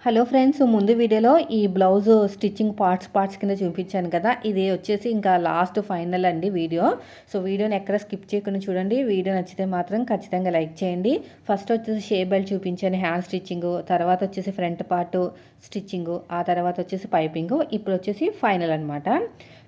Hello friends, ముందు వీడియోలో ఈ బ్లౌజ్ స్టిచ్చింగ్ పార్ట్స్ కింద చూపించాను కదా. ఇది వచ్చేసి ఇంకా లాస్ట్ ఫైనల్ అండి వీడియో. సో వీడియోని ఎక్కడ స్కిప్ చేయకుండా చూడండి. వీడియో నచ్చితే మాత్రం ఖచ్చితంగా లైక్ చేయండి. ఫస్ట్ వచ్చేసి షేప్ బెల్ట్ చూపించాను, హ్యాండ్ స్టిచ్చింగ్, తర్వాత వచ్చేసి ఫ్రంట్ పార్ట్ స్టిచ్చింగ్, ఆ తర్వాత వచ్చేసి పైపింగ్. ఇప్పుడు వచ్చేసి ఫైనల్ అనమాట.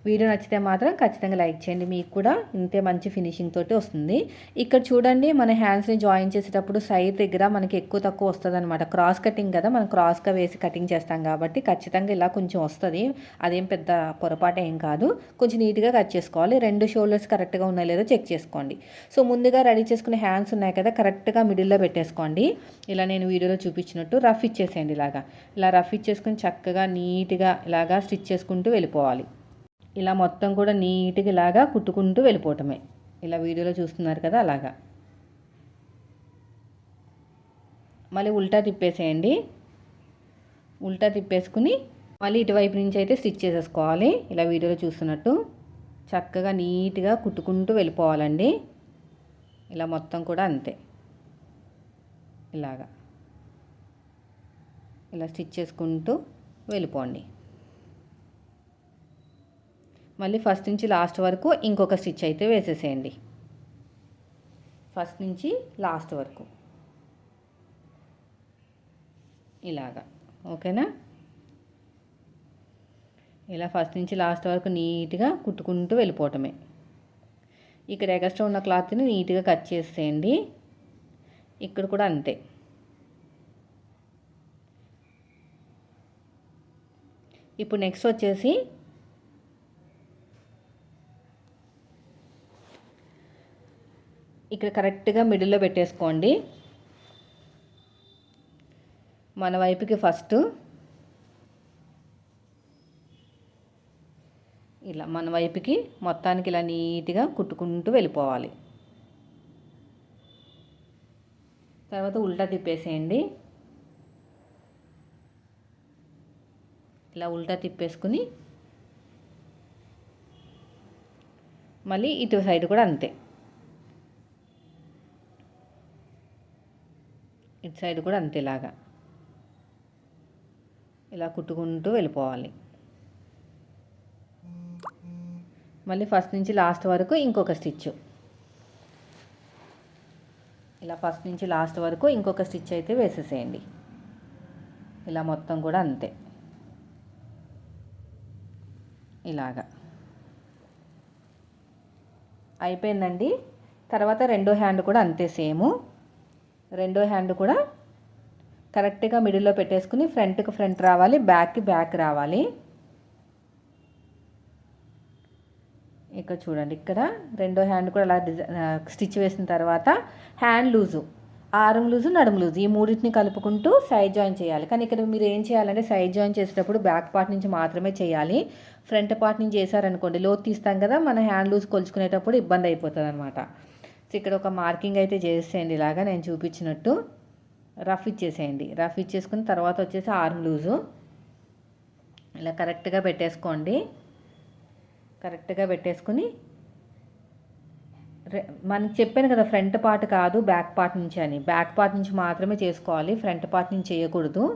వీడియో నచ్చితే మాత్రం ఖచ్చితంగా లైక్ చేయండి. మీకు కూడా ఇంతే మంచి ఫినిషింగ్ తోటి వస్తుంది. ఇక్కడ చూడండి, మన హ్యాండ్స్ని జాయిన్ చేసేటప్పుడు సైడ్ దగ్గర మనకి ఎక్కువ తక్కువ వస్తుంది అనమాట. క్రాస్ కటింగ్ కదా, మనం క్రాస్గా వేసి కటింగ్ చేస్తాం కాబట్టి ఖచ్చితంగా ఇలా కొంచెం వస్తుంది. అదేం పెద్ద పొరపాటు ఏం కాదు. కొంచెం నీట్గా కట్ చేసుకోవాలి. రెండు షోల్డర్స్ కరెక్ట్గా ఉన్నాయో లేదో చెక్ చేసుకోండి. సో ముందుగా రెడీ చేసుకునే హ్యాండ్స్ ఉన్నాయి కదా, కరెక్ట్గా మిడిల్లో పెట్టేసుకోండి. ఇలా నేను వీడియోలో చూపించినట్టు రఫ్ ఇచ్చేసేయండి. ఇలా రఫ్ ఇచ్చేసుకుని చక్కగా నీట్గా ఇలాగా స్టిచ్ చేసుకుంటూ వెళ్ళిపోవాలి. ఇలా మొత్తం కూడా నీట్గా ఇలాగా కుట్టుకుంటూ వెళ్ళిపోవటమే. ఇలా వీడియోలో చూస్తున్నారు కదా, అలాగా. మళ్ళీ ఉల్టా తిప్పేసేయండి. ఉల్టా తిప్పేసుకుని మళ్ళీ ఇటువైపు నుంచి అయితే స్టిచ్ చేసేసుకోవాలి. ఇలా వీడియోలో చూస్తున్నట్టు చక్కగా నీట్గా కుట్టుకుంటూ వెళ్ళిపోవాలండి. ఇలా మొత్తం కూడా అంతే. ఇలా స్టిచ్ చేసుకుంటూ వెళ్ళిపోండి. మళ్ళీ ఫస్ట్ నుంచి లాస్ట్ వరకు ఇంకొక స్టిచ్ అయితే వేసేసేయండి. ఫస్ట్ నుంచి లాస్ట్ వరకు ఇలాగా. ఓకేనా? ఇలా ఫస్ట్ నుంచి లాస్ట్ వరకు నీట్గా కుట్టుకుంటూ వెళ్ళిపోవటమే. ఇక్కడ ఎక్స్ట్రా ఉన్న క్లాత్ని నీట్గా కట్ చేసేయండి. ఇక్కడ కూడా అంతే. ఇప్పుడు నెక్స్ట్ వచ్చేసి ఇక్కడ కరెక్ట్గా మిడిల్లో పెట్టేసుకోండి. మన వైపుకి ఫస్ట్ ఇలా మన వైపుకి మొత్తానికి ఇలా నీట్గా కుట్టుకుంటూ వెళ్ళిపోవాలి. తర్వాత ఉల్టా తిప్పేసేయండి. ఇలా ఉల్టా తిప్పేసుకుని మళ్ళీ ఇటు సైడ్ కూడా అంతే. ఇటు సైడ్ కూడా అంతే. ఇలా కుట్టుకుంటూ వెళ్ళిపోవాలి. మళ్ళీ ఫస్ట్ నుంచి లాస్ట్ వరకు ఇంకొక స్టిచ్. ఇలా ఫస్ట్ నుంచి లాస్ట్ వరకు ఇంకొక స్టిచ్ అయితే వేసేసేయండి. ఇలా మొత్తం కూడా అంతే. ఇలాగా అయిపోయిందండి. తర్వాత రెండో హ్యాండ్ కూడా అంతే సేమ్. రెండో హ్యాండ్ కూడా కరెక్ట్గా మిడిల్లో పెట్టేసుకుని ఫ్రంట్కి ఫ్రంట్ రావాలి, బ్యాక్కి బ్యాక్ రావాలి. ఇక్కడ చూడండి, ఇక్కడ రెండో హ్యాండ్ కూడా అలా స్టిచ్ వేసిన తర్వాత హ్యాండ్ లూజు, ఆర్మ్ లూజు, నడుము లూజు, ఈ మూడింటిని కలుపుకుంటూ సైడ్ జాయిన్ చేయాలి. కానీ ఇక్కడ మీరు ఏం చేయాలంటే సైడ్ జాయిన్ చేసేటప్పుడు బ్యాక్ పార్ట్ నుంచి మాత్రమే చేయాలి. ఫ్రంట్ పార్ట్ నుంచి చేశారనుకోండి, లోతు తీస్తాం కదా, మన హ్యాండ్ లూజ్ కొలుచుకునేటప్పుడు ఇబ్బంది అయిపోతుంది అనమాట. సో ఇక్కడ ఒక మార్కింగ్ అయితే చేసేయండి. ఇలాగా నేను చూపించినట్టు రఫ్ ఇచ్చేసేయండి. రఫ్ ఇచ్చేసుకుని తర్వాత వచ్చేసి ఆర్మ్ లూజు ఇలా కరెక్ట్గా పెట్టేసుకోండి. కరెక్ట్గా పెట్టేసుకుని మనకి చెప్పాను కదా, ఫ్రంట్ పార్ట్ కాదు బ్యాక్ పార్ట్ నుంచి అని. బ్యాక్ పార్ట్ నుంచి మాత్రమే చేసుకోవాలి, ఫ్రంట్ పార్ట్ నుంచి చేయకూడదు.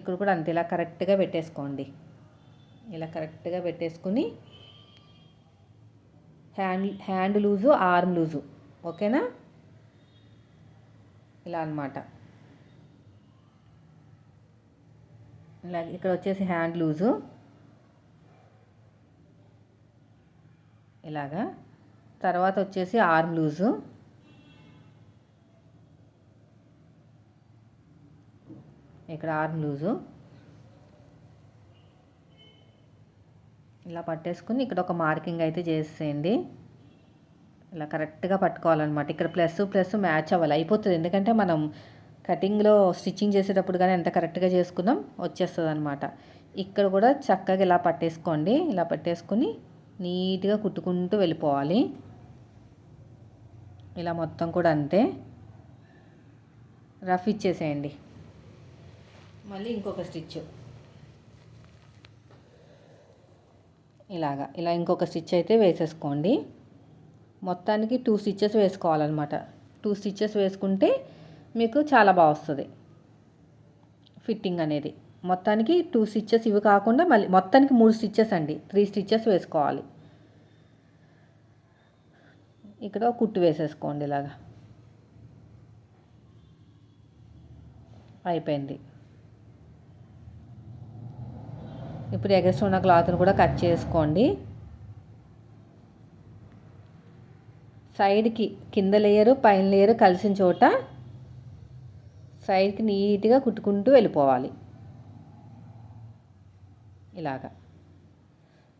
ఇక్కడ కూడా అంతే. ఇలా కరెక్ట్గా పెట్టేసుకోండి. ఇలా కరెక్ట్గా పెట్టేసుకుని హ్యాండ్ లూజు, ఆర్మ్ లూజు. ఓకేనా? ఇలా అన్నమాట. ఇలా ఇక్కడ వచ్చేసి హ్యాండ్ లూజు ఇలాగా. తర్వాత వచ్చేసి ఆర్మ్ లూజు, ఇక్కడ ఆర్మ్ లూజు ఇలా పట్టేసుకుని ఇక్కడ ఒక మార్కింగ్ అయితే చేసేయండి. ఇలా కరెక్ట్గా పట్టుకోవాలన్నమాట. ఇక్కడ ప్లస్ మ్యాచ్ అవ్వాలి, అయిపోతుంది. ఎందుకంటే మనం కటింగ్లో స్టిచ్చింగ్ చేసేటప్పుడు కానీ ఎంత కరెక్ట్గా చేసుకున్నాం వచ్చేస్తుంది అనమాట. ఇక్కడ కూడా చక్కగా ఇలా పట్టేసుకోండి. ఇలా పట్టేసుకుని నీట్గా కుట్టుకుంటూ వెళ్ళిపోవాలి. ఇలా మొత్తం కూడా అంతే. రఫ్ ఇచ్చేసేయండి. మళ్ళీ ఇంకొక స్టిచ్ ఇలా ఇంకొక స్టిచ్ అయితే వేసేసుకోండి. మొత్తానికి 2 స్టిచెస్ వేసుకోవాలన్నమాట. 2 స్టిచెస్ వేసుకుంటే మీకు చాలా బాగా వస్తుంది. ఫిట్టింగ్ అనేది. మొత్తానికి 2 స్టిచెస్ ఇవి కాకుండా మళ్ళీ మొత్తానికి 3 స్టిచెస్ అండి. 3 స్టిచెస్ వేసుకోవాలి. ఇక్కడ ఒక కుట్టు వేసేసుకోండి ఇలాగా. అయిపోయింది. ఇప్పుడు ఎగస్ట్రా ఉన్న క్లాత్ని కూడా కట్ చేసుకోండి. సైడ్కి కింద లేయరు పైన లేయరు కలిసిన చోట సైడ్కి నీట్గా కుట్టుకుంటూ వెళ్ళిపోవాలి. ఇలాగా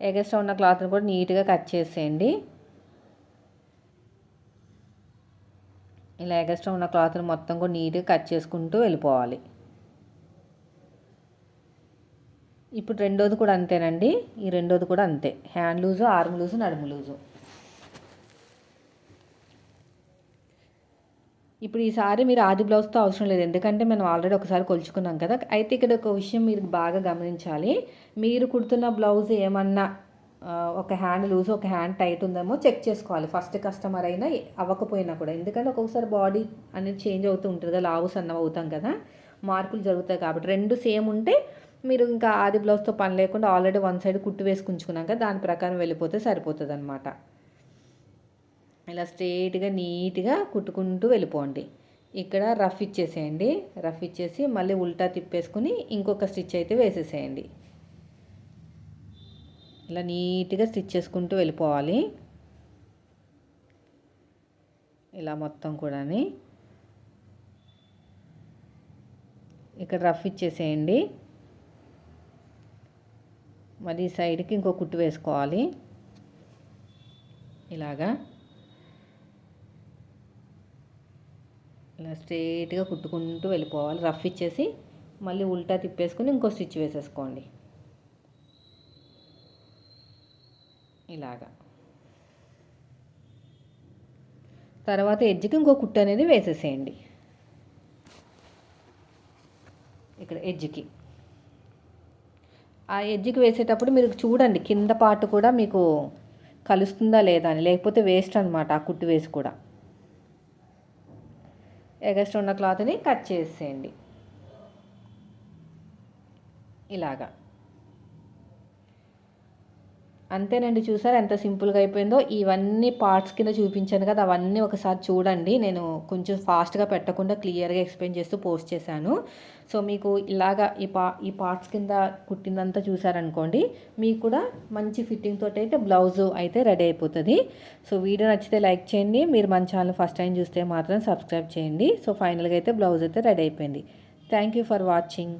ఎగస్ట్రా ఉన్న క్లాత్ని కూడా నీట్గా కట్ చేసేయండి. ఇలా ఎగస్ట్రా ఉన్న క్లాత్ని మొత్తం కూడా నీట్గా కట్ చేసుకుంటూ వెళ్ళిపోవాలి. ఇప్పుడు రెండోది కూడా అంతేనండి. ఈ రెండోది కూడా అంతే. హ్యాండ్ లూజు, ఆర్మ్ లూజు, నడుము లూజు. ఇప్పుడు ఈసారి మీరు ఆది బ్లౌజ్తో అవసరం లేదు, ఎందుకంటే మనం ఆల్రెడీ ఒకసారి కొలుచుకున్నాం కదా. అయితే ఇక్కడ ఒక విషయం మీరు బాగా గమనించాలి. మీరు కుడుతున్న బ్లౌజ్ ఏమన్నా ఒక హ్యాండ్ లూజ్ ఒక హ్యాండ్ టైట్ ఉందేమో చెక్ చేసుకోవాలి, ఫస్ట్ కస్టమర్ అయినా అవ్వకపోయినా కూడా. ఎందుకంటే ఒక్కొక్కసారి బాడీ అనేది చేంజ్ అవుతూ ఉంటుంది కదా, లావు సన్నం అవుతాం కదా, మార్పులు జరుగుతాయి. కాబట్టి రెండు సేమ్ ఉంటే మీరు ఇంకా ఆది బ్లౌజ్తో పని లేకుండా ఆల్రెడీ వన్ సైడ్ కుట్టు వేసుకుంటున్నాం కదా, దాని ప్రకారం వెళ్ళిపోతే సరిపోతుంది అనమాట. ఇలా స్ట్రైట్గా నీట్గా కుట్టుకుంటూ వెళ్ళిపోండి. ఇక్కడ రఫ్ ఇచ్చేసేయండి. రఫ్ ఇచ్చేసి మళ్ళీ ఉల్టా తిప్పేసుకుని ఇంకొక స్టిచ్ అయితే వేసేసేయండి. ఇలా నీట్గా స్టిచ్ చేసుకుంటూ వెళ్ళిపోవాలి. ఇలా మొత్తం కూడా ఇక్కడ రఫ్ ఇచ్చేసేయండి. మరి సైడ్కి ఇంకో కుట్టు వేసుకోవాలి. ఇలాగా ఇలా స్ట్రైట్గా కుట్టుకుంటూ వెళ్ళిపోవాలి. రఫ్ ఇచ్చేసి మళ్ళీ ఉల్టా తిప్పేసుకుని ఇంకో స్టిచ్ వేసేసుకోండి. ఇలాగా తర్వాత ఎడ్జ్కి ఇంకో కుట్టు అనేది వేసేసేయండి. ఇక్కడ ఎడ్జ్కి ఆ ఎడ్జ్కి వేసేటప్పుడు మీరు చూడండి కింద పార్ట్ కూడా మీకు కలుస్తుందా లేదా అని, లేకపోతే వేస్ట్ అనమాట ఆ కుట్టు వేసి కూడా. ఎగస్ట్రా ఉన్న క్లాత్ని కట్ చేసేయండి. ఇలాగా అంతేనండి. చూసారు ఎంత సింపుల్గా అయిపోయిందో. ఇవన్నీ పార్ట్స్ కింద చూపించాను కదా, అవన్నీ ఒకసారి చూడండి. నేను కొంచెం ఫాస్ట్గా పెట్టకుండా క్లియర్గా ఎక్స్ప్లెయిన్ చేస్తూ పోస్ట్ చేశాను. సో మీకు ఇలాగా ఈ పార్ట్స్ కింద కుట్టిందంతా చూసారనుకోండి, మీకు కూడా మంచి ఫిట్టింగ్ తోటి అయితే బ్లౌజు అయితే రెడీ అయిపోతుంది. సో వీడియో నచ్చితే లైక్ చేయండి. మీరు మన ఛానల్ ఫస్ట్ టైం చూస్తే మాత్రం సబ్స్క్రైబ్ చేయండి. సో ఫైనల్గా అయితే బ్లౌజ్ అయితే రెడీ అయిపోయింది. Thank you for watching.